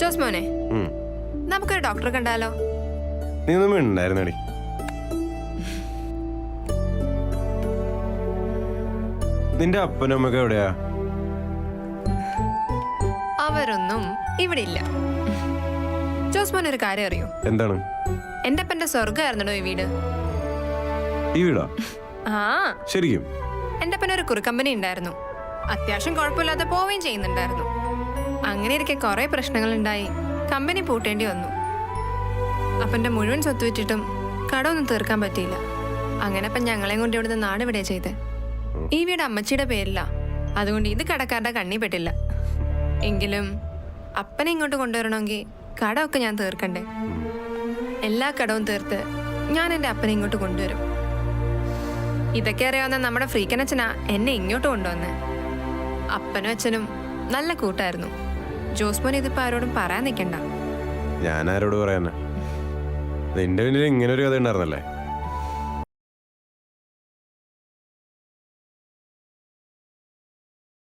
ജോസ്മോനെ, നമുക്കൊരു ഡോക്ടറെ കണ്ടാലോ? നീ ഒന്നും ഉണ്ടായിരുന്നടി. നിന്റെ അപ്പനും അമ്മയൊക്കെ എവിടെയാ? അവരൊന്നും ഇവിടെ ഇല്ല. ജോസ്മോൻ ഒരു കാര്യം അറിയോ? എന്താണ്? എന്റെ അപ്പന്റെ സ്വർഗമായിരുന്നോ ഈ വീട്? ഈ വീടാ? ആ, ശരിക്കും? എന്റെ അപ്പനൊരു കുറുക്കമ്പനി ഉണ്ടായിരുന്നു. അത്യാവശ്യം കുഴപ്പമില്ലാതെ പോവുകയും ചെയ്യുന്നുണ്ടായിരുന്നു. അങ്ങനെ ഇരിക്കെ കുറെ പ്രശ്നങ്ങൾ ഉണ്ടായി. കമ്പനി പൂട്ടേണ്ടി വന്നു. അപ്പന്റെ മുഴുവൻ സ്വത്ത് വിറ്റിട്ടും കടമൊന്നും തീർക്കാൻ പറ്റിയില്ല. അങ്ങനെ അപ്പം ഞങ്ങളെയും കൊണ്ട് ഇവിടുന്ന് നാട് വിടുക ചെയ്തേ. ഈ വീട് അമ്മച്ചിയുടെ പേരില്ല, അതുകൊണ്ട് ഇത് കടക്കാരുടെ കണ്ണി പെട്ടില്ല. എങ്കിലും അപ്പനെ ഇങ്ങോട്ട് കൊണ്ടുവരണമെങ്കിൽ കടമൊക്കെ ഞാൻ തീർക്കണ്ടേ. എല്ലാ കടവും തീർത്ത് ഞാൻ എൻ്റെ അപ്പനെ ഇങ്ങോട്ട് കൊണ്ടുവരും. ഇതൊക്കെ അറിയാവുന്ന നമ്മുടെ ഫ്രീക്കനച്ഛനാ എന്നെ ഇങ്ങോട്ട് കൊണ്ടുവന്നേ. അപ്പനും അച്ഛനും നല്ല കൂട്ടായിരുന്നു. ജോസ്മോൻ ഇതിപ്പോ ആരോടും പറയാൻ നിൽക്കണ്ട. ഞാൻ ആരോട് പറയാനാ? നിന്റെ പിന്നിൽ ഇങ്ങനെ ഒരു കഥ ഉണ്ടായിരുന്നല്ലേ?